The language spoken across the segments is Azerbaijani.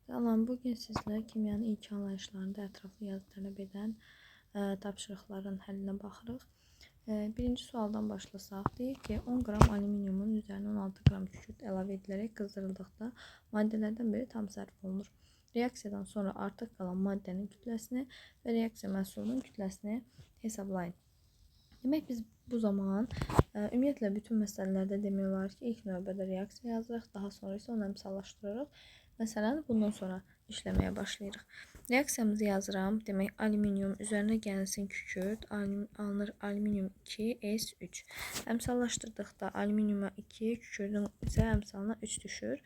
Salam, bugün sizlər kimyanın ilk anlayışlarında ətraflı yazı tələb edən tapşırıqların həllinə baxırıq. Birinci sualdan başlasaq, deyir ki, 10 qram alüminiumun üzərinə 16 qram kükürt əlavə edilərək qızdırıldıqda maddələrdən biri tam sərf olunur. Reaksiyadan sonra artıq qalan maddənin kütləsini və reaksiya məhsulunun kütləsini hesablayın. Demək, biz bu zaman ümumiyyətlə bütün məsələlərdə demək olar ki, ilk növbədə reaksiya yazırıq, daha sonra isə onu əmsallaşdırırıq. Məsələn, bundan sonra işləməyə başlayırıq. Reaksiyamızı yazıram. Demək, alüminium üzərinə gəlsin kükürt, alınır alüminium 2S3. Əmsallaşdırdıqda alüminiuma 2, kükürdün isə əmsalına 3 düşür.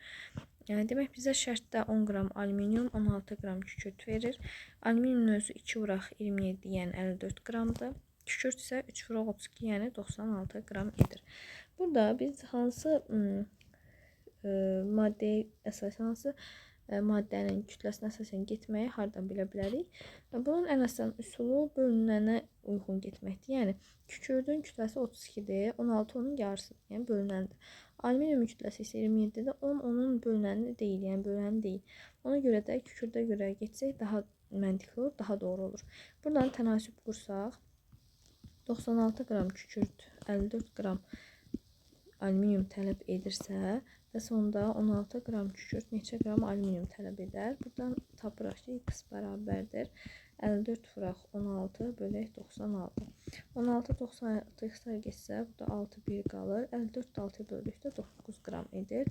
Demək, bizə şərtdə 10 qram alüminium, 16 qram kükürt verir. Alüminiumun özü 2 vuraq 27, yəni 54 qramdır. Kükürt isə 3 vuraq 32, yəni 96 qram edir. Burada biz hansı maddəyə əsasən, hansı maddənin kütləsinə əsasən getməyi hardan bilə bilərik? Bunun ən asan üsulu bölünənə uyğun getməkdir. Yəni, kükürdün kütləsi 32-dir, 16 onun yarısıdır, yəni bölünəndir. Alüminiumun kütləsi isə 27-dir, 10 onun bölünəni deyil, yəni bölünəni deyil. Ona görə də kükürdə görə getsək daha məntiqli olur, daha doğru olur. Buradan tənasüb qursaq, 96 qram kükürt, 54 qram alüminium tələb edirsə, və sonda 16 qram kükürt neçə qram alüminium tələb edər? Buradan tapırıq ki, x bərabərdir 54 vuraq 16 bölək 96. 16 96 x-lər geçsə, burada 6 1 qalır. 54 6 böldükdə 9 qram edir.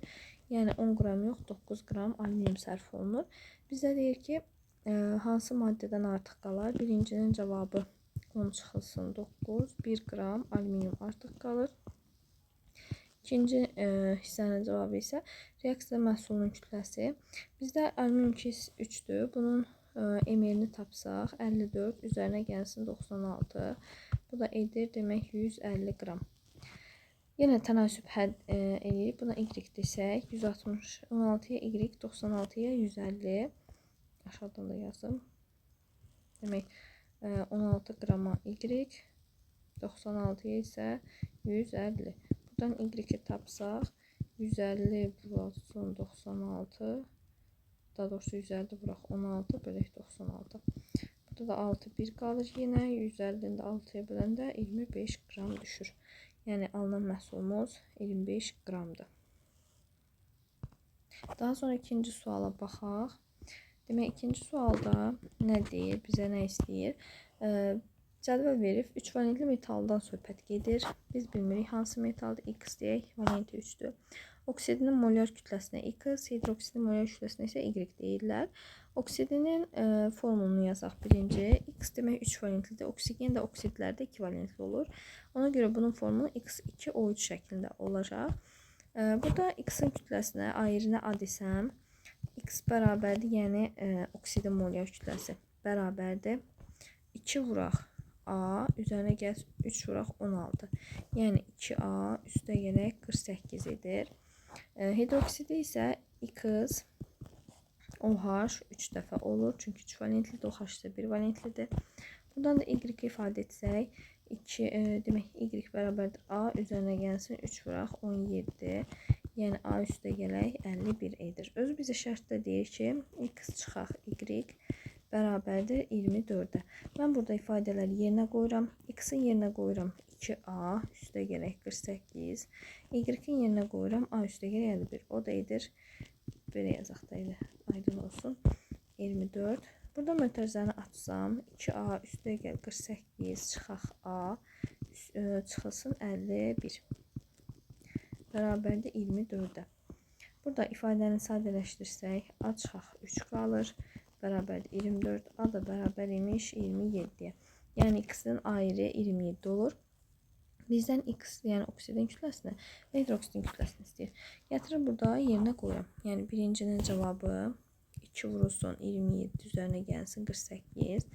Yəni 10 qram yox, 9 qram alüminium sərf olunur. Bizə deyir ki, hansı maddədən artıq qalar? Birincinin cavabı 10 çıxılsın 9, 1 qram alüminium artıq qalır. İkinci hissənin cavabı isə reaksiya məhsulunun kütləsi. Bizdə alüminium 3-dür. Bunun ml-ni tapsaq, 54 üzərinə gəlsin 96. Bu da edir, demək, 150 qram. Yenə tənasüb həll eləyib. Buna y desək, 160, 16-ya y, 96-ya 150. Aşağıdan da yazım. Demək, 16 qrama y, 96-ya isə 150. Buradan y-i tapsaq, 150 vuraq 96, daha doğrusu 150 vuraq 16 bölək 96. Burada da 6 1 qalır yenə, 150-dən də 6-ya böləndə 25 qram düşür. Yəni alınan məhsulumuz 25 qramdır. Daha sonra ikinci suala baxaq. Demək, ikinci sualda nə deyir, bizə nə istəyir? Cədvəl verib 3 valentli metaldan söhbət gedir. Biz bilmirik hansı metaldır. X deyək, valenti 3-dür. Oksidinin molyar kütləsinə X, hidroksidin molyar kütləsinə isə Y deyirlər. Oksidinin formulunu yazaq birinci. X demək 3 valentlidir. Oksigen də oksidlərdə 2 valentli olur. Ona görə bunun formulu X2O3 şəklində olacaq. Burada X-in kütləsinə ayrına A desəm, X bərabərdir, yəni oksidin molyar kütləsi bərabərdir. 2 vuraq A üzərinə gəl 3 vuraq 16. Yəni 2A üstə gələk 48 edir. Hidroksidi isə X OH 3 dəfə olur. Çünki 3 valentlidir, OH isə 1 valentlidir. Buradan da Y ifadə etsək, demək Y bərabərdir A üzərinə gəlsin 3 vuraq 17. Yəni A üstə gələk 51 edir. Özü bizə şərtdə deyir ki, X çıxaq Y bərabərdir 24-ə. Mən burada ifadələri yerinə qoyuram. X-in yerinə qoyuram 2A üstə gələk 48. Y-in yerinə qoyuram A üstə gələk 51. O da edir, belə yazaq da elə aydın olsun, 24. Burada mötərizəni açsam, 2A üstə gəl 48 çıxaq A çıxılsın 51. Bərabərdir 24-ə. Burada ifadəni sadələşdirsək, A çıxaq 3 qalır. Bərabərdir 24, A da bərabər imiş 27-yə. Yəni X-in ayrı 27 olur. Bizdən X, yəni oksidin kütləsini və hidroksidin kütləsini istəyir. Gətirib burada yerinə qoyuram. Yəni birincinin cavabı 2 vurulsun 27 üzərinə gəlsin 48.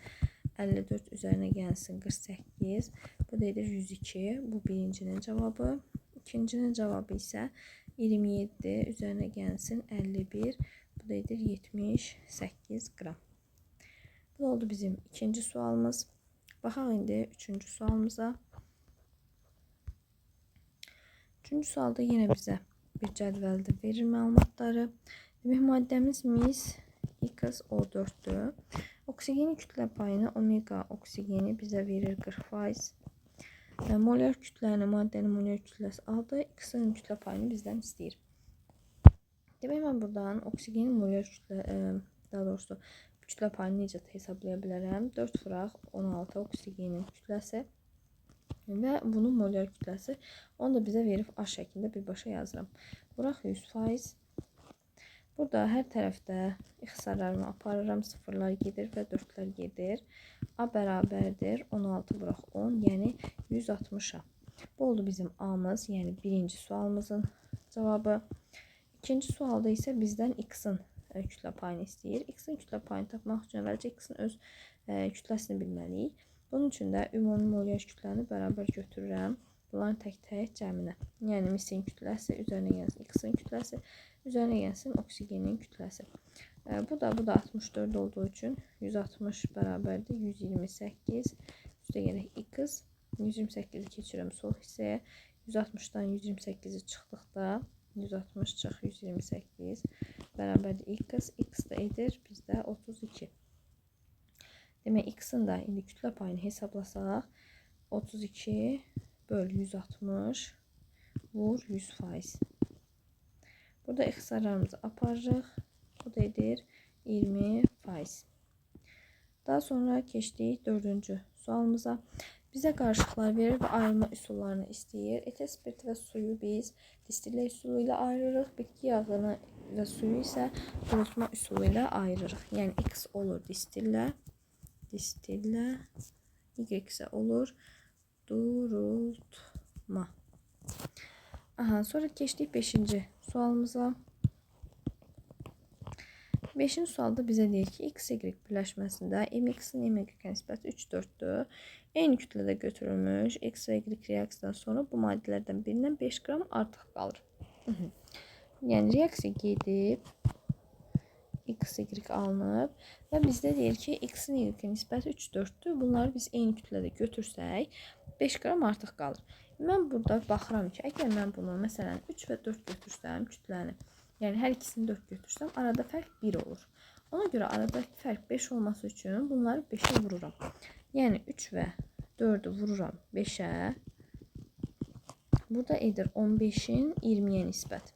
54 üzərinə gəlsin 48. Bu da edir 102. Bu birincinin cavabı. İkincinin cavabı isə 27 üzərinə gəlsin 51. Bu da edir 78 qram. Bu oldu bizim ikinci sualımız. Baxaq indi üçüncü sualımıza. Üçüncü sualda yenə bizə bir cədvəldə verir məlumatları. Demək, maddəmiz mis X O4'dür. Oksigenin kütlə payını omega oksigeni bizə verir 40%. Molar kütləni, maddənin molar kütləsi aldı. X-in kütlə payını bizdən istəyir. Demək, mən buradan oksigenin molar kütlə, daha doğrusu kütlə payını necə hesablaya bilərəm? 4 vuraq 16 oksigenin kütləsi və bunun molar kütləsi. Onu da bizə verib A şəklində birbaşa yazıram. Vuraq 100%. Burada hər tərəfdə ixtisarlarımı aparıram. Sıfırlar gedir və 4'lər gedir. A bərabərdir 16 vuraq 10, yəni 160'a. Bu oldu bizim A'mız, yəni birinci sualımızın cavabı. İkinci sualda isə bizdən X-in kütlə payını istəyir. X-in kütlə payını tapmaq üçün əvvəlcə X-in öz kütləsini bilməliyik. Bunun üçün də ümumi molar kütləni bərabər götürürəm. Bunların tək-tək cəminə. Yəni misin kütləsi üzərinə gəlsin X-in kütləsi, üzərinə gəlsin oksigenin kütləsi. Bu da 64 olduğu üçün 160 bərabərdir 128. Üstə gələk X. 128'i keçirəm sol hissəyə. 160'dan 128'i çıxdıqda 160 çıx 128 bərabərdir X. X da edir bizdə 32. Demək, X-in də indi kütlə payını hesablasaq 32 böl 160 vur 100%. Burada ixtisarlarımızı aparırıq. Bu da edir 20%. Daha sonra keçdik 4-cü sualımıza. Bizə qarışıqlar verir və ayrılma üsullarını istəyir. Etil spirti və suyu biz distillə üsulu ilə ayırırıq. Bitki yağını və suyu isə qurutma üsulu ilə ayırırıq. Yəni X olur distillə, Y isə olur durultma. Sonra keçdik 5-ci sualımıza. 5-ci sualda bizə deyir ki, X-Y birləşməsində MX-in MY nisbəti 3-4'dür. Eyni kütlədə götürülmüş X və Y reaksiyadan sonra bu maddələrdən birindən 5 qram artıq qalır. Yəni reaksiya gedib, X-Y alınıb və bizdə deyir ki, X-in Y nisbəti 3-4'dür. Bunları biz eyni kütlədə götürsək 5 qram artıq qalır. Mən burada baxıram ki, əgər mən bunu məsələn 3 və 4 götürsəm kütləni, yəni hər ikisini 4 götürsəm arada fərq 1 olur. Ona görə aradakı fərq 5 olması üçün bunları 5'e vururam. Yəni 3 və 4'ü vururam 5'e. Burada edir 15'in 20'ye nisbət.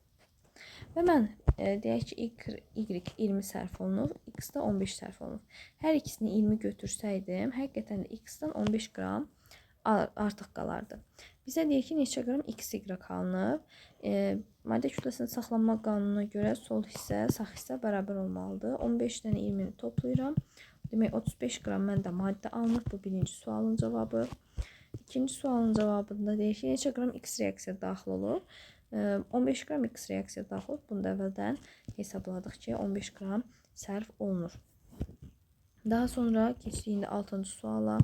Və mən deyək ki, Y 20 sərf olunur, X da 15 sərf olunur. Hər ikisini 20 götürsəydim, həqiqətən də X-dan 15 qram artıq qalardı. Bizə deyir ki, neçə qram XY alınıb. Maddə kütləsinin saxlanma qanununa görə sol hissə, sağ hissə bərabər olmalıdır. 15-dən 20'ni toplayıram. Demək, 35 qram məndə maddə alınıb. Bu birinci sualın cavabı. İkinci sualın cavabında deyir ki, neçə qram X reaksiya daxil olur. 15 qram X reaksiya daxil olur. Bunu da əvvəldən hesabladıq ki, 15 qram sərf olunur. Daha sonra keçdik indi 6-cı suala.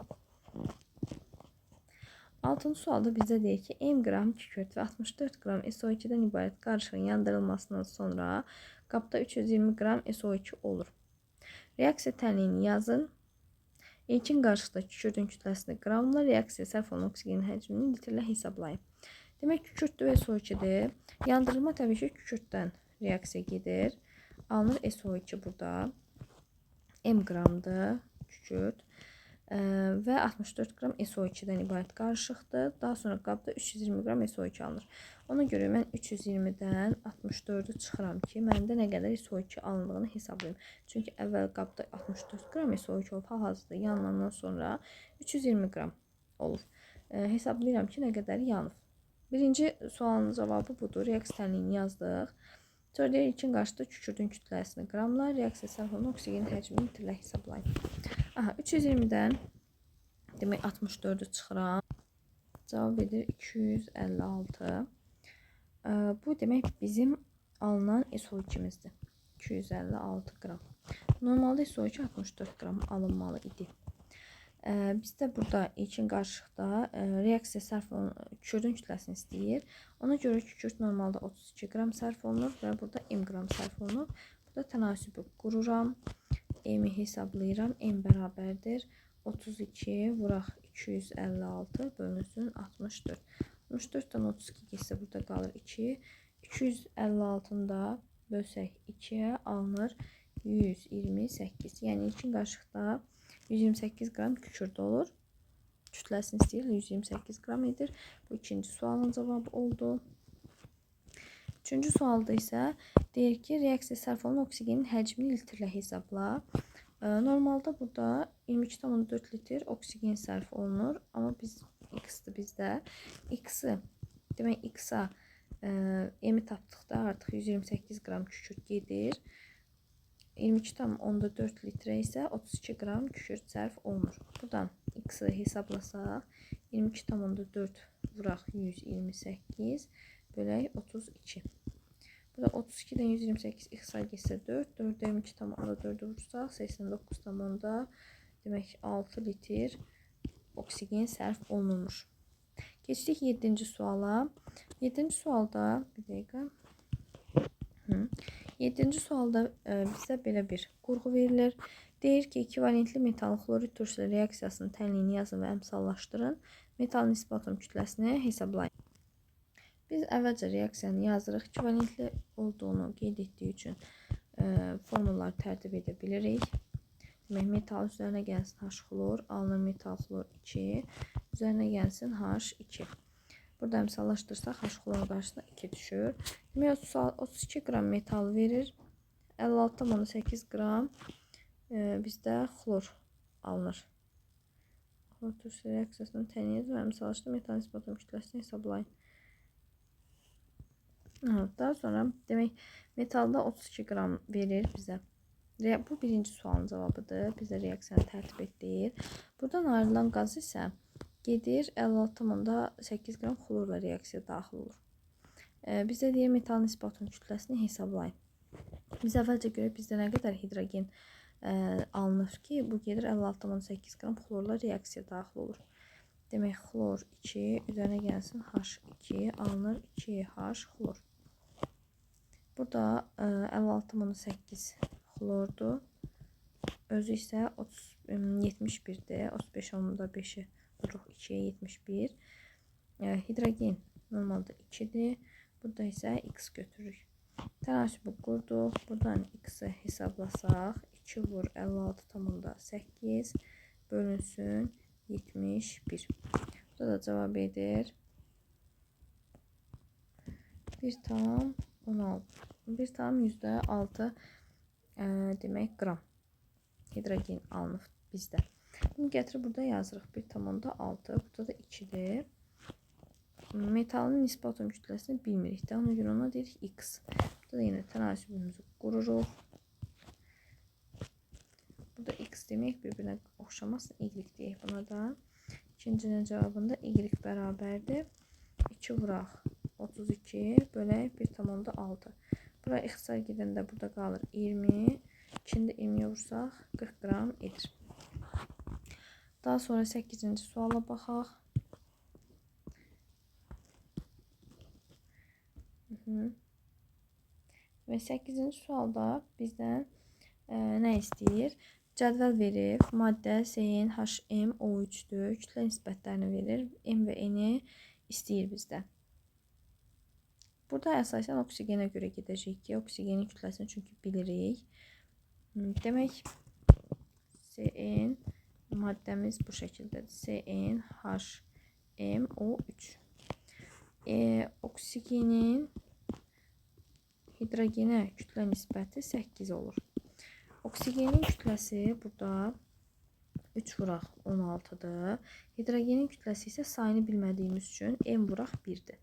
6-cı sualda bizə deyir ki, M qram kükürt və 64 qram SO2'dən ibarət qarışığın yandırılmasından sonra qabda 320 qram SO2 olur. Reaksiya tənliyini yazın. İlkin qarışıqda kükürdün kütləsini qramla, reaksiya sərf olunan oksigenin həcmini litrlə hesablayın. Demək, kükürtdür və SO2'dir. Yandırılma təbii ki, kükürtdən reaksiya gedir. Alınır SO2 burada. M qramdır kükürt. Və 64 qram SO2'dən ibarət qarışıqdır. Daha sonra qabda 320 qram SO2 alınır. Ona görə mən 320'dən 64'ü çıxıram ki, məndə nə qədər SO2 alındığını hesablayım. Çünki əvvəl qabda 64 qram SO2 olub, hal-hazırda yanılandan sonra 320 qram olur. Hesablayıram ki, nə qədər yanıb. Birinci sualın cavabı budur. Reaksiya tənliyini yazdıq. Sonra deyir, ilkin qarşıda kükürdün kütləsini qramla, reaksiya sərf olunan oksigenin həcmini litrlə hesablayın. 320'dən demək 64'ü çıxıram. Cavab edir 256. Bu demək bizim alınan SO2'mizdir. 256 qram. Normalda SO2 64 qram alınmalı idi. Bizdə burada ilkin qarışıqda reaksiya sərf olunan kükürdün kütləsini istəyir. Ona görə kükürt normalda 32 qram sərf olunur və burada M qram sərf olunur. Burada tənasübü qururam. M-i hesablayıram. M bərabərdir 32 vuraq 256 bölünsün 64. 64'dan 32 geçsə burada qalır 2. 256'ını da bölsək 2'ye alınır 128. Yəni ilkin qarışıqda 128 qram kükürt olur. Kütləsini istəyir, 128 qram edir. Bu ikinci sualın cavabı oldu. Üçüncü sualda isə deyir ki, reaksiya sərf olunan oksigenin həcmini litrlə hesabla. Normalda burada 22,4 litr oksigen sərf olunur. Amma X-dır bizdə. X-i, demək X-a M-i tapdıqda artıq 128 qram kükürt gedir. 22,4 litrə isə 32 qram kükürt sərf olunur. Buradan X-i hesablasaq 22,4 vuraq 128 bölək 32. Burada 32-dən 128 X-a getsə 4, 4-də 22,4 vursaq 89,4 demək 6 litr oksigen sərf olunmuş. Keçdik 7-ci suala. 7-ci sualda bir dəqiqə. 7-ci sualda bizə belə bir qurğu verilir. Deyir ki, ekvivalentli metalın xlorid turşu ilə reaksiyasının tənliyini yazın və əmsallaşdırın. Metal nisbi atom kütləsini hesablayın. Biz əvvəlcə reaksiyanı yazırıq. Ekvivalentli olduğunu qeyd etdiyi üçün formulları tərtib edə bilirik. Demək, metal üzərinə gəlsin H-xlor, alınır metal xlor 2, üzərinə gəlsin H2. Burada əmsallaşdırsaq H-xlorun qarşısına 2 düşür. Demək, 32 qram metal verir. 56,8 qram bizdə xlor alınır. Xlor turşu reaksiyasının tənliyi və əmsallaşdı metal nisbi atom kütləsini hesablayın. Daha sonra demək, metalda 32 qram verir bizə. Bu birinci sualın cavabıdır. Bizə reaksiyanı tərtib et deyir. Buradan ayrılan qaz isə gedir 56,8 qram xlorla reaksiya daxil olur. Bizə deyir metal nisbi atom kütləsini hesablayın. Biz əvvəlcə görək bizdə nə qədər hidrogen alınır ki, bu gedir 56,8 qram xlorla reaksiya daxil olur. Demək, xlor 2 üzərinə gəlsin H2 alınır 2H xlor. Burada 56,8 xlordur. Özü isə 71'dir. 35,5'i vuruq 2'ye 71. Hidrogen normalda 2'dir. Burada isə X götürürük. Tənasibi qurduq. Buradan X-i hesablasaq 2 vur 56,8 bölünsün 71. Burada da cavab edir 1,6 demək qram hidrogen alınıb bizdə. Bunu gətirib burada yazırıq 1,6. Burada da 2'dir. Metalın nisbi atom kütləsini bilmirik də. Ona görə ona deyirik X. Burada da yenə tənasübümüzü qururuq. Burada X demək bir-birinə oxşamasın. Y deyək buna da. İkincinin cavabında Y bərabərdir. 2 vuraq 32 bölək 1,6. Bura ixtisar gedəndə burada qalır 20. 2'ni də 20'ye vursaq 40 qram edir. Daha sonra 8-ci suala baxaq. Və 8-ci sualda bizdən nə istəyir? Cədvəl verir. Maddə SN, HM, O3'dür. Kütlə nisbətlərini verir. M və N-i istəyir bizdən. Burada əsasən oksigenə görə gedəcəyik ki, oksigenin kütləsini çünki bilirik. Demək, CN maddəmiz bu şəkildədir. CN, HM, O3. Oksigenin hidrogenə kütlə nisbəti 8 olur. Oksigenin kütləsi burada 3 vuraq 16'dır. Hidrogenin kütləsi isə sayını bilmədiyimiz üçün M vuraq 1'dir.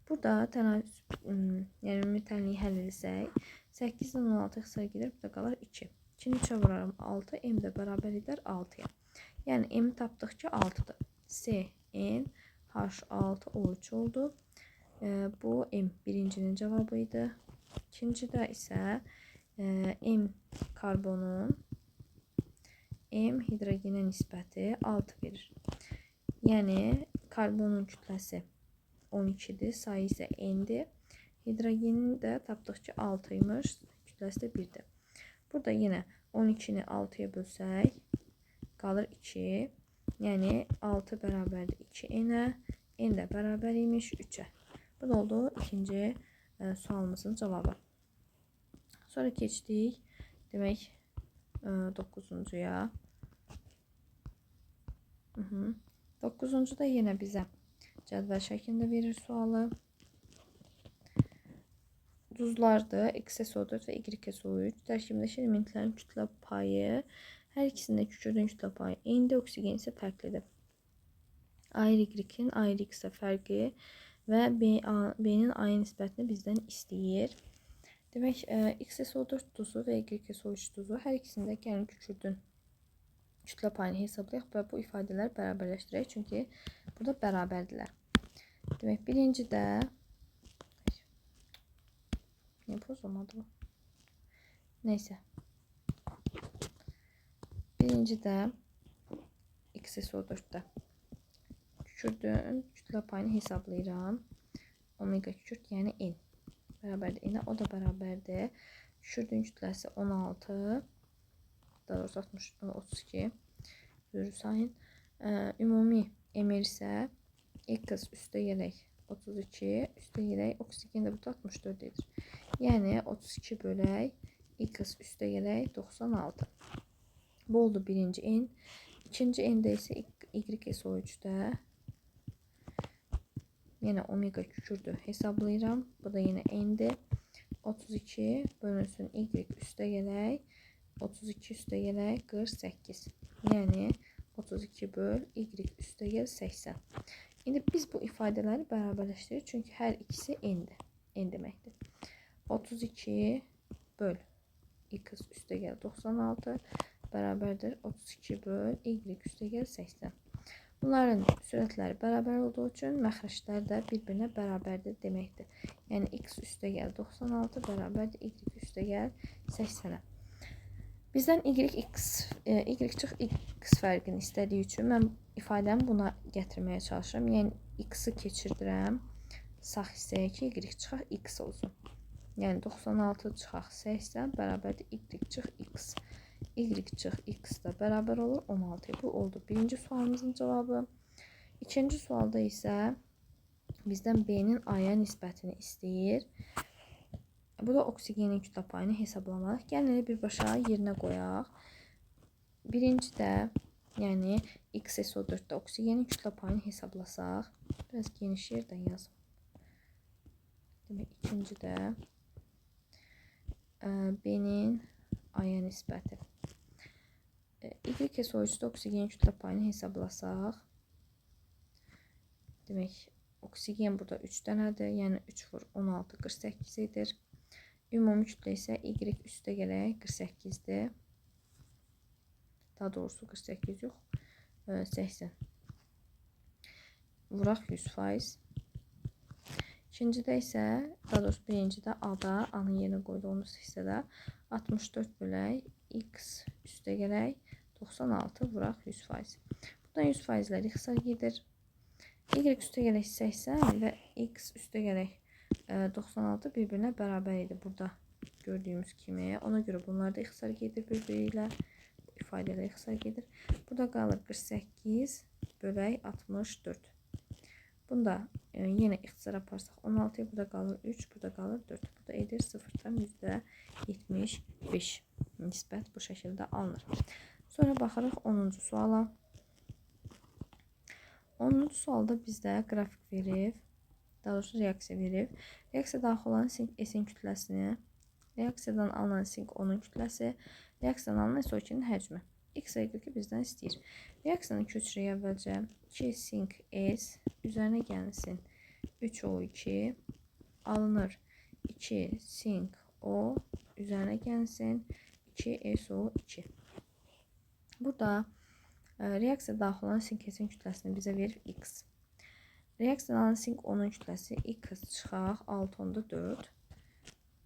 Burada yəni ümumi həll etsək 8-dən 16 ixtisar gedir, burada qalır 2. 2'ni 3'ə vurarım 6, M də bərabər edər 6'ya. Yəni M tapdıqca 6'dır. C, N, H6, O3 oldu. Bu M birincinin cavabı idi. İkincidə isə M karbonun M hidrogenə nisbəti 6 verir. Yəni karbonun kütləsi 12'dir, sayı isə N'dir. Hidrogenin də tapdıqca 6'ymış, kütləsi də 1'dir. Burada yenə 12'ni 6'ya bölsək qalır 2. Yəni 6 bərabərdir 2N-ə, N də bərabər imiş 3'ə. Bu da oldu ikinci sualımızın cavabı. Sonra keçdik Demək 9-cuya. 9-cu da yenə bizə cədvəl şəklində verir sualı. Duzlardır. XSO4 və YSO3 tərkibindəki elementlərin kütlə payı, hər ikisində kükürdün kütlə payı eynidir, oksigen isə fərqlidir. AY-in AY-ə fərqi və B-nin A-ya nisbətini bizdən istəyir. Demək, XSO4 duzu və YSO3 duzu hər ikisində gəlin kükürdün kütlə payını hesablayaq və bu ifadələr bərabərləşdirək, çünki burada bərabərdirlər. Demək, birincidə niyə pozulmadı bu? Neysə. Birincidə XSO4-də kükürdün kütlə payını hesablayıram. Omega kükürt, yəni N. Bərabərdir N-ə, o da bərabərdir. Kükürdün kütləsi 16, daha doğrusu 32. Düzü sayın. Ümumi emir isə X üstə gələk 32, üstə gələk oksigen də burada 64 edir. Yəni 32 bölək X üstə gələk 96. Bu oldu birinci N. İkinci N'də isə YSO3-də yenə omega kükürdü hesablayıram. Bu da yenə N'dir. 32 bölünsün Y üstə gələk 32 üstə gələk 48. Yəni 32 böl Y üstə gəl 80. İndi biz bu ifadələri bərabərləşdiririk, çünki hər ikisi N'dir. N deməkdir. 32 böl X üstə gəl 96 bərabərdir 32 böl Y üstə gəl 80. Bunların sürətləri bərabər olduğu üçün məxrəclər də bir-birinə bərabərdir deməkdir. Yəni X üstə gəl 96 bərabərdir Y üstə gəl 80-ə. Bizdən Y çıx X fərqini istədiyi üçün mən ifadəmi buna gətirməyə çalışıram. Yəni X-i keçirdirəm sağ hissəyə ki, Y çıxaq X olsun. Yəni 96 çıxaq 80 bərabərdir Y çıx X. Y çıx X da bərabər olur 16. Bu oldu birinci sualımızın cavabı. İkinci sualda isə bizdən B-nin A-ya nisbətini istəyir. Bu da oksigenin kütlə payını hesablamaq. Gəlin birbaşa yerinə qoyaq. Birincidə, yəni XSO4-də oksigenin kütlə payını hesablasaq. Biraz geniş yerdən yazım. Demək, ikincidə B-nin A-ya nisbəti. YSO3-də oksigenin kütlə payını hesablasaq. Demək, oksigen burada 3 dənədir. Yəni 3 vur 16, 48 edir. Ümumi kütlə isə Y üstə gələk 48-dir. Daha doğrusu 48 yox, 80. Vuraq 100%. İkincidə isə, daha doğrusu birincidə A-da, A-nın yerinə qoyduğumuz hissədə 64 bölək X üstə gələk 96 vuraq 100%. Buradan 100%lər ixtisar gedir. Y üstə gələk 80 və X üstə gələk 96 bir-birinə bərabər idi burada gördüyümüz kimi. Ona görə bunlar da ixtisar gedir bir-biri ilə. Bu ifadələr ixtisar gedir. Burada qalır 48 bölək 64. Bunda yenə ixtisar aparsaq 16, burada qalır 3, burada qalır 4. Bu da edir 0,75. Nisbət bu şəkildə alınır. Sonra baxırıq 10-cu suala. 10-cu sualda bizdə qrafik verib, daha doğrusu reaksiya verib. Reaksiya daxil olan S-in kütləsini, reaksiyadan alınan SiO2-nun kütləsi, reaksiyadan alınan SO2-nin həcmi. X Y-i bizdən istəyir. Reaksiyanı köçürək əvvəlcə. 2 SiO2S üzərinə gəlsin 3O2 alınır. 2 SiO üzərinə gəlsin 2SO2. Burada reaksiya daxil olan SiO2-nin kütləsini bizə verir X. Reaksiyadan alınan SiO2-nun kütləsi X çıxaq 6,4.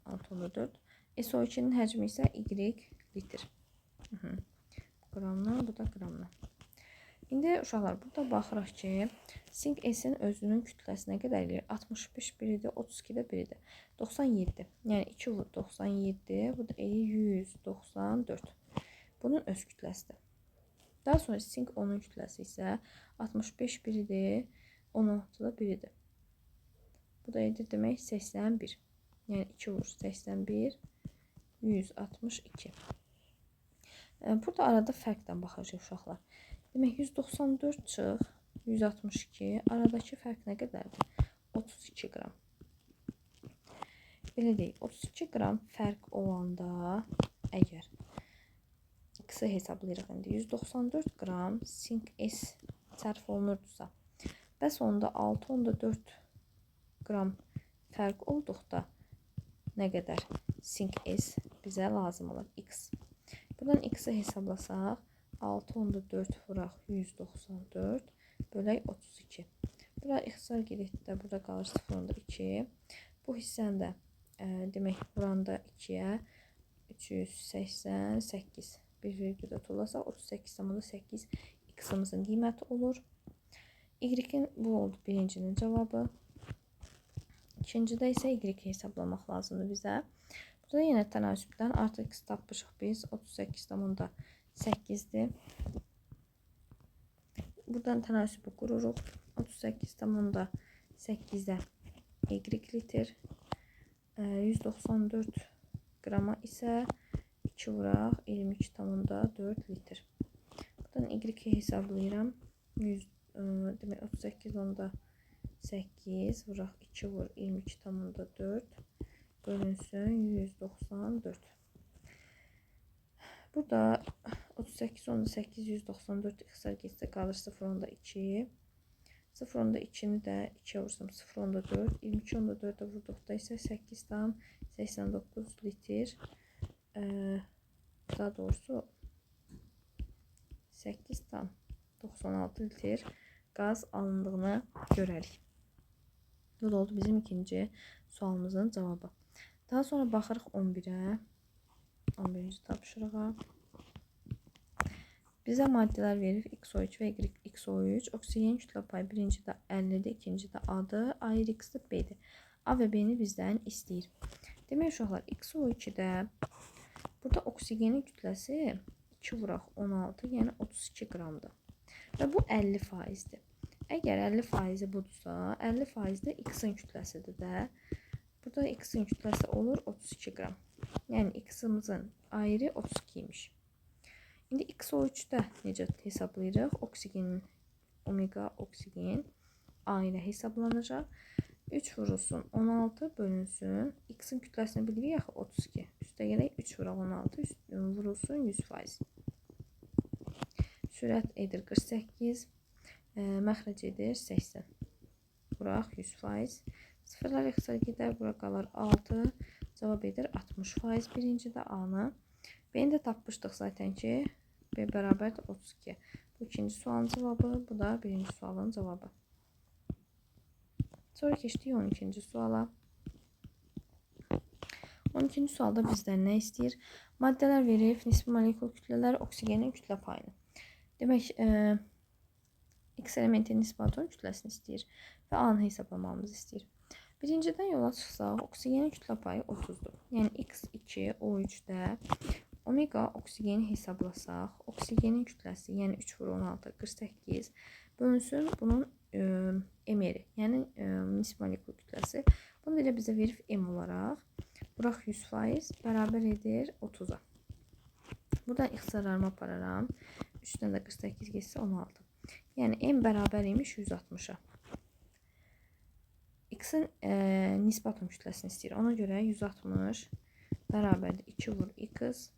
6,4. SO2-nin həcmi isə Y litr. Qramla, bu da qramla. İndi uşaqlar, burada baxırıq ki, SiO2-S-in özünün kütləsinə qədər eləyir. 65 biridir, 32 də biridir. 97. Yəni 2 vur 97, bu da 194. Bunun öz kütləsidir. Daha sonra SiO2-nun kütləsi isə 65 biridir, 16 da biridir. Bu da edir demək 81. Yəni 2 vur 81, 162. Burada arada fərqdən baxacağıq uşaqlar. Demək 194 çıx 162. Aradakı fərq nə qədərdir? 32 qram. Belə deyək, 32 qram fərq olanda əgər x-i hesablayırıq indi 194 qram sink S sərf olunurdursa, bəs onda 6,4 qram fərq olduqda nə qədər sink S bizə lazım olur? X. Buradan x-i hesablasaq 6,4 vuraq 194 bölək 32. Burada ixtisar gedikdə burada qalır 0,2. Bu hissəni də demək vuranda 2-yə 388 bir virgüldə tollasaq 38,8 x-imizin qiyməti olur. Y-in bu oldu birincinin cavabı. İkincidə isə y hesablamaq lazımdır bizə. Burada yenə tənasübdən artıq x tapmışıq biz 38,8-dir. Buradan tənasübü qururuq. 38,8-ə y litr. 194 qrama isə 2 vuraq 22,4 litr. Buradan y hesablayıram. Demək 38,8 vuraq 2 vur 22,4 bölünsün 194. Burada 38,8 194 ixtisar getsə qalır 0,2. 0,2-ni də 2-yə vursam 0,4. 22,4-ə vurduqda isə 8,89 litr. Daha doğrusu 8,96 litr qaz alındığını görərik. Bu da oldu bizim ikinci sualımızın cavabı. Daha sonra baxırıq 11-ə. 11-ci tapşırığa. Bizə maddələr verir XO2 və XO3. Oksigen kütlə payı birincidə 50-dir, ikincidə A-dır, A-X-də B-dir. A və B-ni bizdən istəyir. Demək uşaqlar, XO2-də burada oksigenin kütləsi 2 vuraq 16, yəni 32 qramdır. Və bu 50%-dir. Əgər 50% budursa, 50%-də X-in kütləsidir də. Burada X-in kütləsi olur 32 qram. Yəni X-imizin ayrı 32-ymiş. İndi XO3-də necə hesablayırıq? Oksigenin, omega oksigen A ilə hesablanacaq. 3 vurulsun 16 bölünsün. X-in kütləsini bilirik axı 32. Üstə gələk 3 vuraq 16 vurulsun 100%. Sürət edir 48. Məxrəc edir 80. Vuraq 100%. Sıfırlar ixtisar gedər. Bura qalar 6. Cavab edir 60%. Birincidə A-nı. B-ni də tapmışdıq zaten ki. B bərabərdir 32. Bu ikinci sualın cavabı. Bu da birinci sualın cavabı. Sonra keçdik 12-ci suala. 12-ci sualda bizdən nə istəyir? Maddələr verib, nisbi molekul kütlələr, oksigenin kütlə payını. Demək, X elementin nisbi atom kütləsini istəyir və A-nı hesablamamızı istəyir. Birincidən yola çıxsaq, oksigenin kütlə payı 30-dur. Yəni X2, O3-də omega oksigeni hesablasaq, oksigenin kütləsi, yəni 3 vur 16, 48 bölünsün bunun M-eri, yəni nisbi molekul kütləsi. Bunu da bizə verib M olaraq. Bıraq 100% bərabər edir 30-a. Buradan ixtisarlarımı apararam. 3-dən də 48 geçsə 16. Yəni M bərabər imiş 160-a. X-in nisbi atom kütləsini istəyir. Ona görə 160 bərabərdir 2 vur X.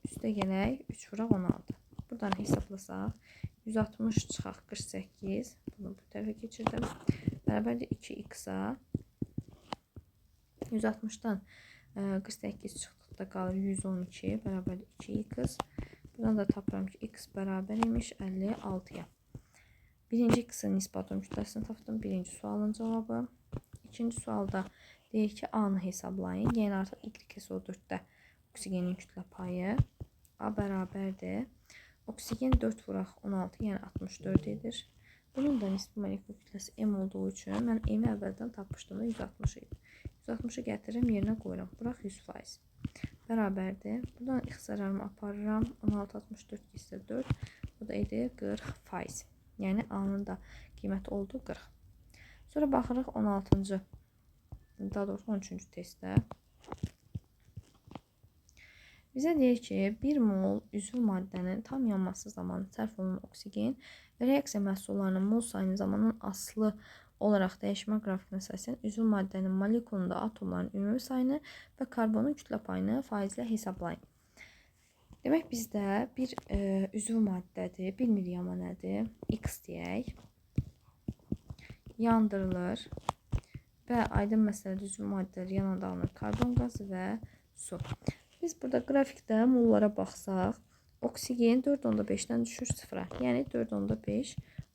Üstə gələk 3 vuraq 16. Buradan hesablasaq 160 çıxaq 48. Bunu bu tərəfə keçirdim. Bərabərdir 2X-a. 160-dan 48 çıxdıqda qalır 112. Bərabərdir 2X. Buradan da tapıram ki X bərabər imiş 56-ya. Birinci X-in nisbi atom kütləsini tapdım. Birinci sualın cavabı. İkinci sualda deyir ki A-nı hesablayın. Yəni artıq YSO4-də oksigenin kütlə payı A bərabərdir. Oksigen 4 vuraq 16, yəni 64 edir. Bunun da nisbi molekul kütləsi M olduğu üçün mən M-i əvvəldən tapmışdım da 160 idi. 160-ı gətirirəm, yerinə qoyuram. Bıraq 100%. Bərabərdir. Buradan ixtisarlarımı aparıram. 16, 64 isə 4. Bu da edir 40%. Yəni A-nın da qiyməti oldu 40. Sonra baxırıq 16-cı, daha doğrusu 13-cü testdə. Bizə deyir ki, 1 mol üzv maddənin tam yanması zamanı sərf olunan oksigen və reaksiya məhsullarının mol sayını zamanın asılı olaraq dəyişmə qrafikinə əsasən üzv maddənin molekulunda atomların ümumi sayını və karbonun kütlə payını faizlə hesablayın. Demək, bizdə bir üzv maddədir, bilmirik amma nədir, X deyək, yandırılır və aydın məsələdə üzv maddələr yanında alınır karbon qazı və su. Biz burada qrafikdə mollara baxsaq, oksigen 4,5-dən düşür 0-a, yəni 4,5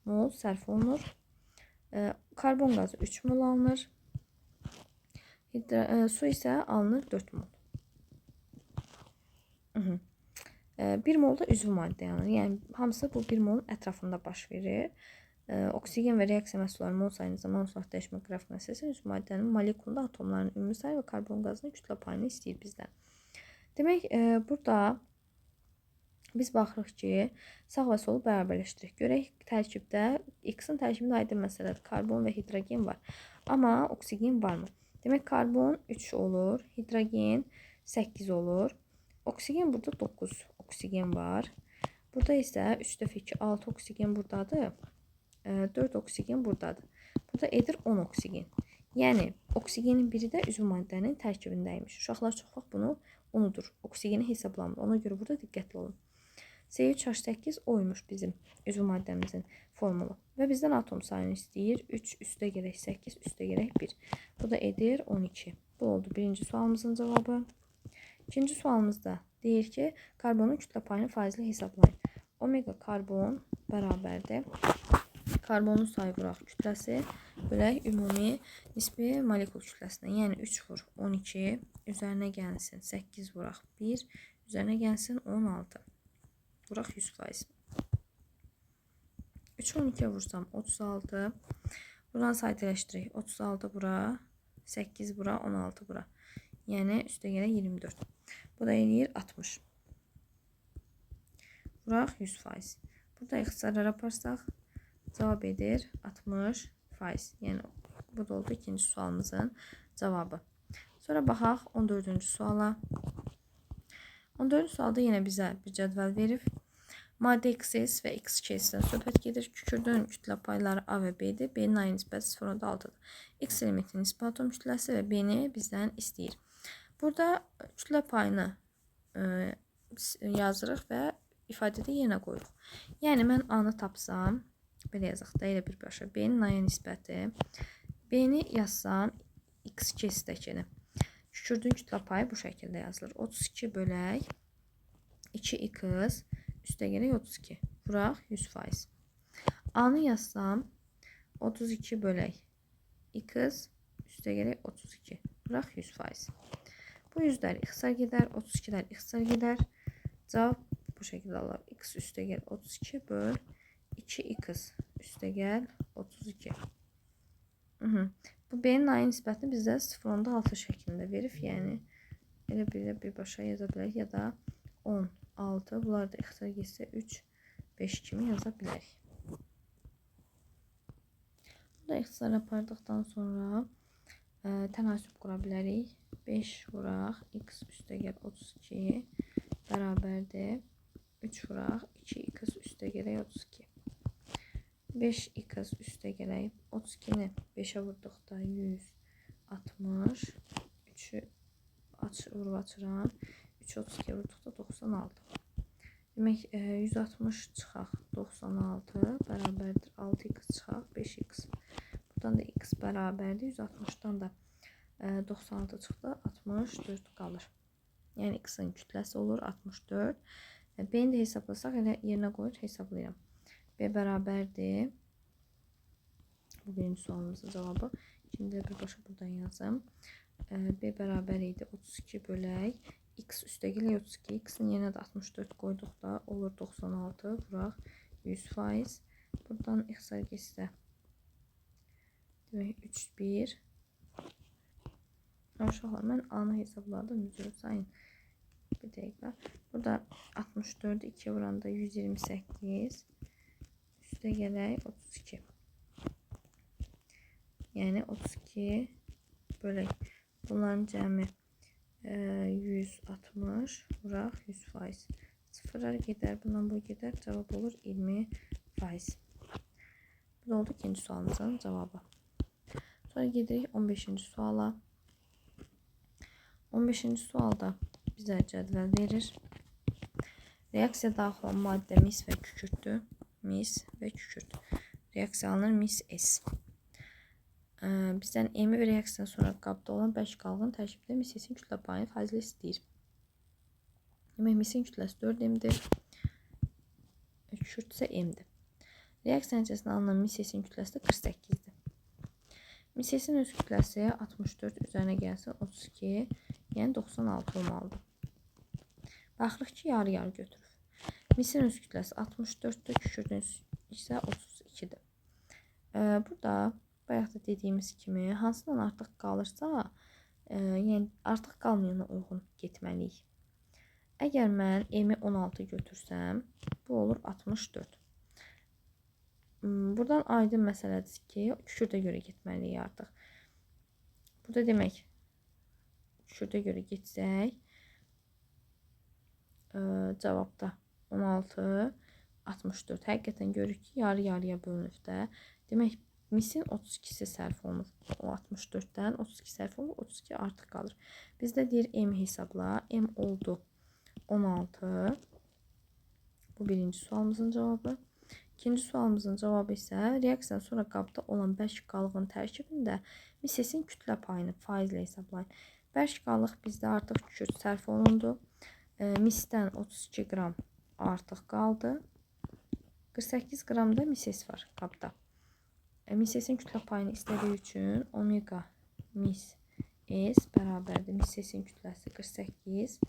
mol sərf olunur. Karbon qazı 3 mol alınır, su isə alınır 4 mol. 1 mol da üzv maddə yanır, yəni hamısı bu 1 molun ətrafında baş verir. Oksigen və reaksiya məhsullarının mol sayını zaman olaraq dəyişmə qrafikinə əsasən üzv maddənin molekulunda atomların ümumi sayı və karbon qazının kütlə payını istəyir bizdən. Demək, burada biz baxırıq ki, sağ və solu bərabərləşdirək. Görək, tərkibdə, X-in tərkibində aydın məsələdir. Karbon və hidrogen var. Amma oksigen varmı? Demək, karbon 3 olur, hidrogen 8 olur. Oksigen burada 9 oksigen var. Burada isə 3 dəfə 2, 6 oksigen buradadır. 4 oksigen buradadır. Burada edir 10 oksigen. Yəni, oksigenin biri də üzv maddənin tərkibindəymiş. Uşaqlar çox vaxt bunu unudur. Oksigeni hesablamır. Ona görə burada diqqətli olun. C3H8 oymuş bizim üzv maddəmizin formulu. Və bizdən atom sayını istəyir. 3 üstə gələk 8, üstə gələk 1. Bu da edir 12. Bu oldu birinci sualımızın cavabı. İkinci sualımızda deyir ki, karbonun kütlə payını faizlə hesablayın. Omega karbon bərabərdir. Karbonun sayı vuraq kütləsi bölək ümumi nisbi molekul kütləsinə. Yəni 3 vur 12, üzərinə gəlsin 8 vuraq 1, üzərinə gəlsin 16. Vuraq 100%. 3 12'ye vursam 36. Buradan sadələşdirək. 36 bura, 8 bura, 16 bura. Yəni üstə gələ 24. Bu da eləyir 60. Vuraq 100%. Burada ixtisarlar aparsaq cavab edir 60%. Yəni bu da oldu ikinci sualımızın cavabı. Sonra baxaq 14-cü suala. 14-cü sualda yenə bizə bir cədvəl verib. Maddə XS və XKS-dən söhbət gedir. Kükürdün kütlə payları A və B-dir. B-nin ayı nisbəti 0,6-dır. X elementinin nisbi atom kütləsi və B-ni bizdən istəyir. Burada kütlə payını yazırıq və ifadədə yerinə qoyuruq. Yəni mən A-nı tapsam, belə yazaq da elə birbaşa. B-nin ayı nisbəti. B-ni yazsam, XKS-dəkini. Kükürdün kütlə payı bu şəkildə yazılır. 32 bölək 2x üstə gələk 32. Vuraq 100%. A-nı yazsam 32 bölək x üstə gələk 32. Vuraq 100%. Bu 100'lər ixtisar gedər, 32'lər ixtisar gedər. Cavab bu şəkildə alır. X üstə gəl 32 böl 2x üstə gəl 32. Bu B-nin ayı nisbətini bizə 0,6 şəklində verib. Yəni elə birbaşa yaza bilərik ya da 16. Bunlar da ixtisar getsə 3, 5 kimi yaza bilərik. Bu da ixtisar apardıqdan sonra tənasüb qura bilərik. 5 vuraq x üstə gəl 32 bərabərdir. 3 vuraq 2x üstə gələk 32. 5x üstə gələk 32-ni 5'ə vurduqda 160. 3'ü vurub açıram. 3 32'ye vurduqda 96. Demək 160 çıxaq 96 bərabərdir 6x çıxaq 5x. Buradan da x bərabərdir 160'dan da 96 çıxdı 64 qalır. Yəni x-in kütləsi olur 64. B-ni də hesablasaq elə yerinə qoyur hesablayıram. B bərabərdir. Bu birinci sualımızın cavabı. İkinci də birbaşa buradan yazım. B bərabər idi 32 bölək x üstə gələk 32. X-in yerinə də 64 qoyduqda olur 96. Vuraq 100%. Buradan ixtisar getsə demək 3 1. Uşaqlar, mən A-nı hesabladım. Üzr sayın. Bir dəqiqə. Burada 64'ü 2'ye vuranda 128. Üstə gələk 32. Yəni 32 bölək. Bunların cəmi 160 vuraq 100%. Sıfırlar gedər, bundan bu gedər. Cavab olur 20%. Bu da oldu ikinci sualımızın cavabı. Sonra gedirik 15-ci suala. 15-ci sualda bizə cədvəl verir. Reaksiya daxil olan maddə mis və kükürtdür. Mis və kükürt. Reaksiya alınır mis S. Bizdən emi və reaksiyadan sonra qabda olan bərk qalğın tərkibində mis S-in kütlə payını faizli istəyir. Demək, misin kütləsi 4M'dir. Kükürt isə M'dir. Reaksiya nəticəsində alınan mis S-in kütləsi də 48'dir. Mis S-in öz kütləsi 64 üzərinə gəlsin 32, yəni 96 olmalıdır. Baxırıq ki, yarı-yarı götürür. Misin öz kütləsi 64'dür, kükürtün isə 32'dir. Burada bayaq da dediyimiz kimi, hansından artıq qalırsa, yəni artıq qalmayana uyğun getməliyik. Əgər mən M-i 16 götürsəm, bu olur 64. Buradan aydın məsələdir ki, kükürdə görə getməliyik artıq. Burada demək, kükürdə görə getsək, cavabda 16, 64. Həqiqətən görürük ki, yarı-yarıya bölünür də. Demək, misin 32'si sərf olunur. O 64'dən 32 sərf olunur, 32 artıq qalır. Bizdə deyir M hesabla. M oldu 16. Bu birinci sualımızın cavabı. İkinci sualımızın cavabı isə reaksiyadan sonra qabda olan bərk qalığın tərkibində mis S-in kütlə payını faizlə hesablayın. Bərk qalıq bizdə artıq kükürt sərf olundu. Misdən 32 qram artıq qaldı. 48 qram da mis S var qabda. Mis S-in kütlə payını istədiyi üçün omega mis S bərabərdir. Mis S-in kütləsi 48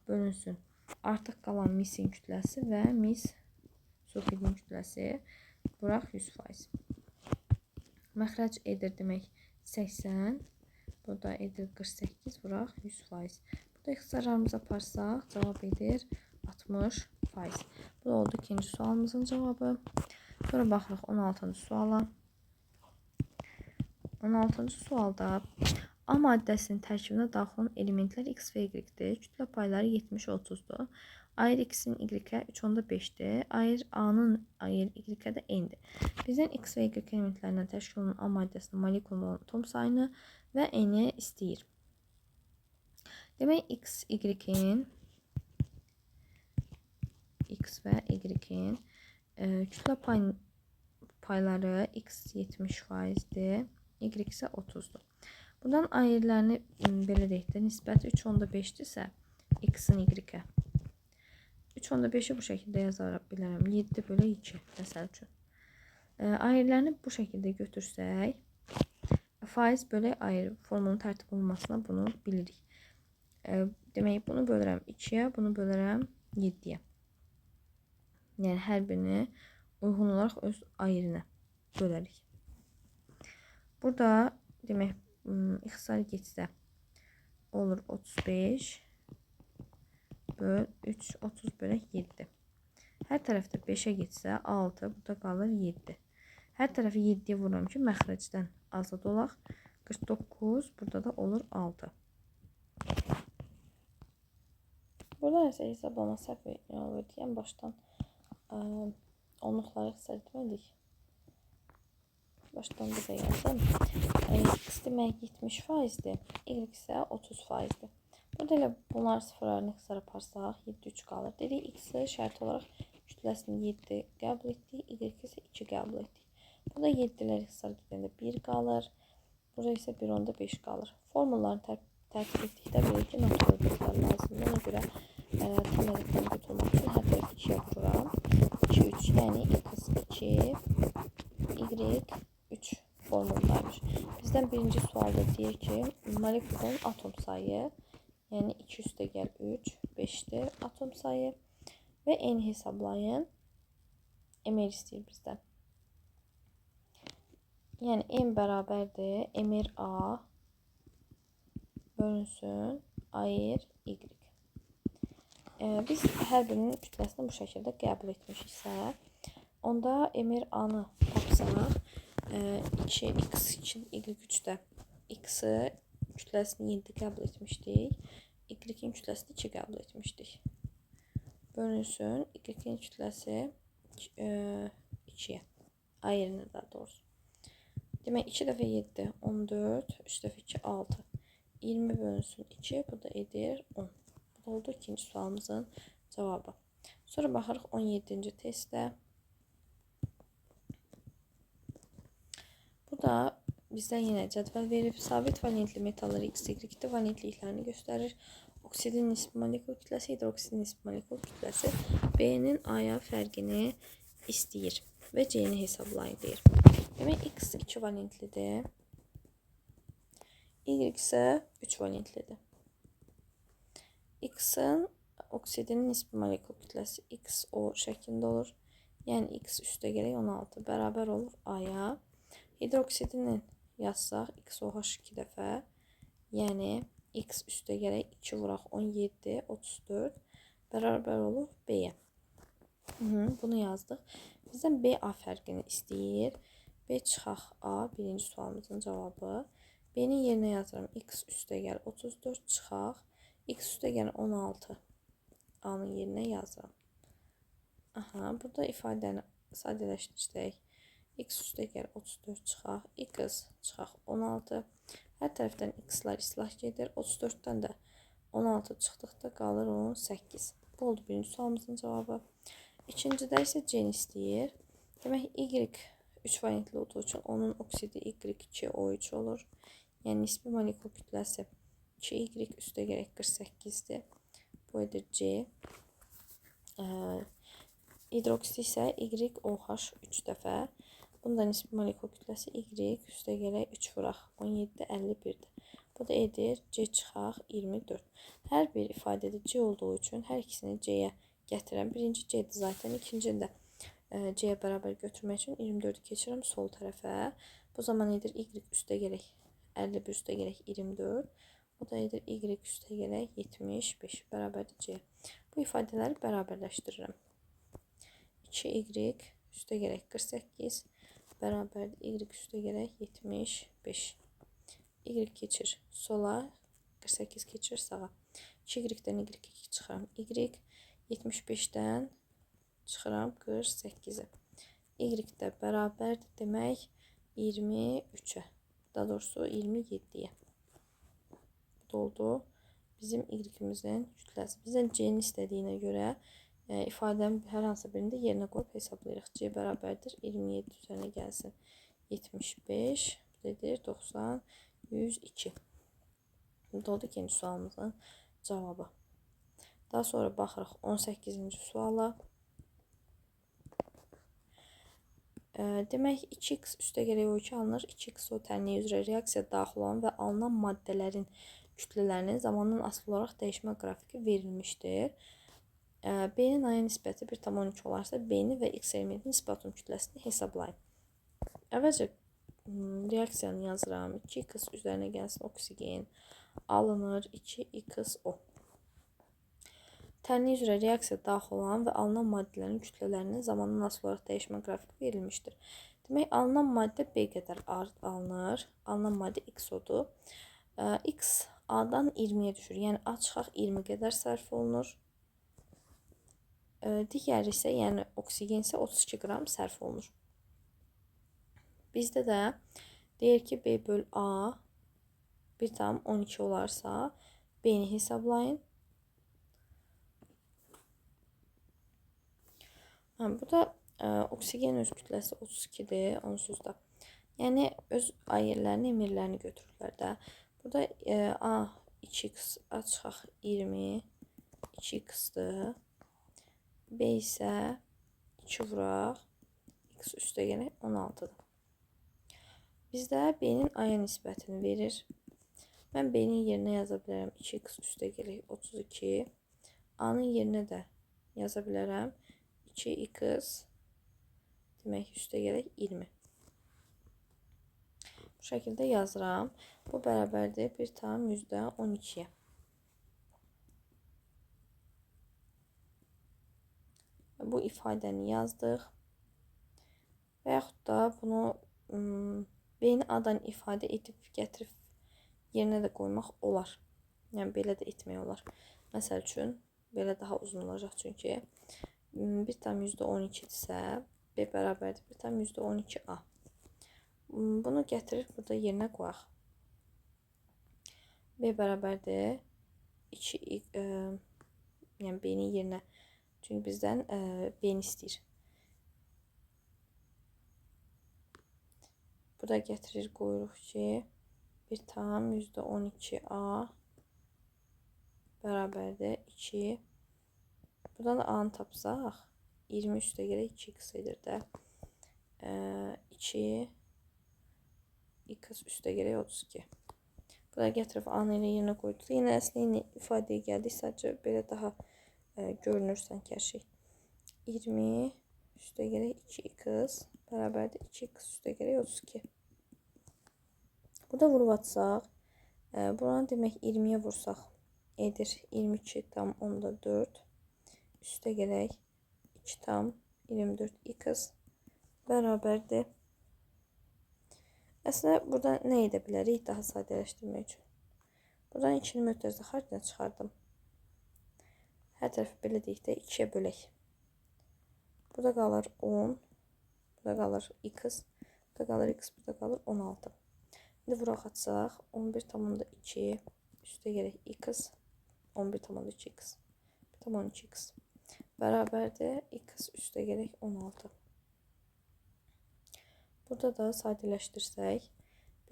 bölünsün. Artıq qalan misin kütləsi və mis sulfidin kütləsi vuraq 100%. Məxrəc edir demək 80. Burada edir 48 vuraq 100%. Burada ixtisarlarımızı aparsaq cavab edir 60%. Bu da oldu ikinci sualımızın cavabı. Sonra baxırıq 16-cı suala. 16-cı sualda A maddəsinin tərkibinə daxil olan elementlər X və Y-dir. Kütlə payları 70-30'dur. Ayır X-in Y-ə 3/5'dir. Ayır A-nın ayır Y-ə də N-dir. Bizdən X və Y elementlərindən təşkil olunan A maddəsinin molekulun atom sayını və N-i istəyir. Demək, X və Y-in kütlə payları X 70%'dir. Y isə 30'dur. Buradan ayırlarını belə deyək də, nisbəti 3/5'dirsə, X-in Y-ə. 3/5'i bu şəkildə yaza bilərəm. 7/2 məsəl üçün. Ayırlarını bu şəkildə götürsək, faiz bölək ayır formunun tərtib olunmasına bunu bilirik. Demək, bunu bölürəm 2'yə, bunu bölürəm 7'yə. Yəni, hər birini uyğun olaraq öz ayırına bölərik. Burada demək, ixtisar getsə olur 35 böl 3, 30 bölək 7. Hər tərəfdə 5'ə getsə 6, burada qalır 7. Hər tərəfi 7'yə vururam ki, məxrəcdən azad olaq. 49, burada da olur 6. Burada isə hesablama səhv olur. Yəni, başdan onluqları ixtisar etmədik. Başdan bir də yazdım. X demək 70%'dir. Y isə 30%'dir. Burada elə bunlar sıfırlarını ixtisar aparsaq 7, 3 qalır. Dedik, X-i şərt olaraq kütləsini 7 qəbul etdik. Y isə 2 qəbul etdik. Burada 7'lər ixtisar edəndə 1 qalır. Burada isə 1/5 qalır. Formulları tərtib etdikdə bilir ki, natural qütlər lazımdır. Ona görə tam ədəddən qutulmaq üçün hər tərəf 2'yə vururam. 2, 3, yəni X 2, Y 3 formundaymış. Bizdən birinci sualda deyir ki, molekulun atom sayı, yəni 2 üstə gəl 3, 5'dir atom sayı və N hesablayın. Mr istəyir bizdən. Yəni, M bərabərdir Mr A bölünsün ayır Y. Biz hər birinin kütləsini bu şəkildə qəbul etmişiksə, onda Mr A-nı tapsaq, 2x için Y3'də X-i kütləsini 7 qəbul etmişdik. y-in kütləsini 2 qəbul etmişdik. Bölünsün y-in kütləsi 2-yə. A yerinə daha doğrusu. Demək 2 dəfə 7, 14, 3 dəfə 2, 6. 20 bölünsün 2, bu da edir 10. Bu oldu ikinci sualımızın cavabı. Sonra baxırıq 17-ci testdə. Bu da bizdən yenə cədvəl verib. Sabit valentli metallar X, Y-də valentliklərini göstərir. Oksidin nisbi molekul kütləsi, hidroksidin nisbi molekul kütləsi B-nin A-ya fərqini istəyir və C-ni hesablayın deyir. Demək X 2 valentlidir. Y isə 3 valentlidir. X-in oksidinin nisbi molekul kütləsi XO şəklində olur. Yəni X üstə gələk 16 bərabər olur A-ya. Hidroksidini yazsaq XOH 2 dəfə. Yəni X üstə gələk 2 vuraq 17, 34 bərabər olur B-yə. Bunu yazdıq. Bizdən B-A fərqini istəyir. B çıxaq A birinci sualımızın cavabı. B-nin yerinə yazıram. X üstə gəl 34 çıxaq. X üstə gəl 16. A-nın yerinə yazıram. Burada ifadəni sadələşdirsək. X üstə gəl 34 çıxaq. X çıxaq 16. Hər tərəfdən X-lar islah gedir. 34-dən də 16 çıxdıqda qalır 18. Bu oldu birinci sualımızın cavabı. İkincidə isə C-ni istəyir. Demək Y 3 valentli olduğu üçün onun oksidi Y2O3 olur. Yəni nisbi molekul kütləsi 2Y üstə gələk 48-dir. Bu edir C. Hidroksid isə YOH 3 dəfə. Bunda nisbi molekul kütləsi Y üstə gələk 3 vuraq 17, 51-dir. Bu da edir C çıxaq 24. Hər bir ifadədə C olduğu üçün hər ikisini C-yə gətirəm. Birinci C-dir zaten, ikincini də C-yə bərabər götürmək üçün 24-ü keçirəm sol tərəfə. Bu zaman edir Y üstə gələk 51 üstə gələk 24. Bu da edir Y üstə gələk 75 bərabərdir C. Bu ifadələri bərabərləşdirirəm. 2Y üstə gələk 48 bərabərdir Y üstə gələk 75. Y keçir sola, 48 keçir sağa. 2Y-dən Y2 çıxıram. Y 75-dən çıxıram 48-ə. Y də bərabərdir demək 23-ə. Daha doğrusu 27-yə. Bu oldu bizim Y-imizin kütləsi. Bizdən C-ni istədiyinə görə ifadənin hər hansı birində yerinə qoyub hesablayırıq. C bərabərdir 27 üzərinə gəlsin 75, bu edir 90, 102. Bu oldu ikinci sualımızın cavabı. Daha sonra baxırıq 18-ci suala. Demək 2x üstə gələk O2 alınır. 2x O tənliyi üzrə reaksiya daxil olan və alınan maddələrin kütlələrinin zamandan asılı olaraq dəyişmə qrafiki verilmişdir. B-nin A-ya nisbəti 1,12 olarsa, B-ni və X elementin nisbi atom kütləsini hesablayın. Əvvəlcə reaksiyanı yazıram. 2x üzərinə gəlsin oksigen alınır 2xO. Tənliyi üzrə reaksiya daxil olan və alınan maddələrin kütlələrinin zamandan asılı olaraq dəyişmə qrafiki verilmişdir. Demək, alınan maddə B qədər alınır. Alınan maddə XO-dur. X A-dan 20-yə düşür. Yəni A çıxaq 20 qədər sərf olunur. Digəri isə, yəni oksigen isə 32 qram sərf olunur. Bizdə də deyir ki, B böl A 1,12 olarsa, B-ni hesablayın. Bu da oksigen öz kütləsi 32-dir, onsuz da. Yəni, öz A yerlərini, emirlərini götürürlər də. Burada A 2x, A çıxaq 20, 2x-dır. B isə 2 vuraq, X üstə gələk 16-dır. Bizdə B-nin A-ya nisbətini verir. Mən B-nin yerinə yaza bilərəm 2x üstə gələk 32. A-nın yerinə də yaza bilərəm 2x demək üstə gələk 20. Bu şəkildə yazıram. Bu bərabərdir 1,12-yə. Bu ifadəni yazdıq. Və yaxud da bunu B-ni A-dan ifadə edib gətirib yerinə də qoymaq olar. Yəni belə də etmək olar. Məsəl üçün belə daha uzun olacaq çünki 1,12-dirsə B bərabərdir 1,12A. Bunu gətirib burada yerinə qoyaq. B bərabərdir 2 yəni B-nin yerinə. Çünki bizdən B-ni istəyir. Burada gətirir qoyuruq ki 1,12A bərabərdir 2. Buradan da A-nı tapsaq 20 üstə görə 2x edir də. 2x üstə görə 32. Burada gətirib A-nı ilə yerinə qoyduq. Yenə əslində ifadəyə gəldik. Sadəcə belə daha görünür sanki hər şey. 20 üstə görə 2x bərabərdir 2x üstə görə 32. Burada vurub atsaq, buranı demək 20-yə vursaq edir 22,4 üstə gələk 2,24x bərabərdir. Əslində burada nə edə bilərik daha sadələşdirmək üçün? Buradan 2-ni mötərizə xaricdən çıxardım. Hər tərəfi belə deyək də 2-yə bölək. Burada qalır 10, burada qalır x, burada qalır x, burada qalır 16. İndi vuraq atsaq 11,2 üstə gələk x 11,2x 1,12x bərabərdir x üstə gələk 16. Burada da sadələşdirsək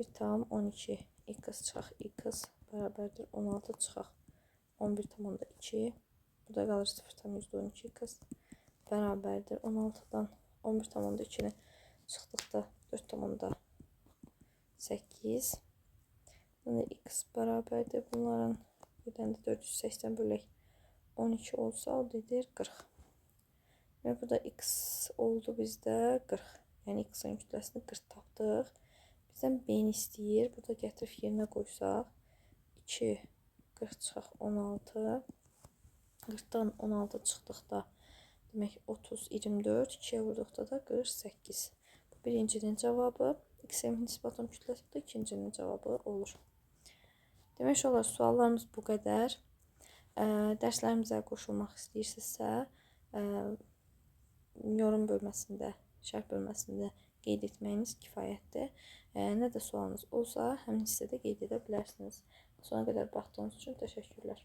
1,12 x çıxaq x bərabərdir 16 çıxaq 11,2. Burada qalır 0,12 x bərabərdir 16-dan 11,2-ni çıxdıqda 4,8. Burada x bərabərdir bunların birdən də 480 bölək 12 olsa o dedir 40. Və burada x oldu bizdə 40. Yəni x-in kütləsini 40 tapdıq. Bizdən B-ni istəyir. Burada gətirib yerinə qoysaq 2, 40 çıxaq 16. 40-dan 16 çıxdıqda demək 30, 24. 2-yə vurduqda da 48. Bu birincinin cavabı. X-in nisbət atom kütləsi də ikincinin cavabı olur. Demək olar suallarımız bu qədər. Dərslərimizə qoşulmaq istəyirsinizsə yorum bölməsində, şərh bölməsində qeyd etməyiniz kifayətdir. Nə də sualınız olsa, həmin hissədə qeyd edə bilərsiniz. Sona qədər baxdığınız üçün təşəkkürlər.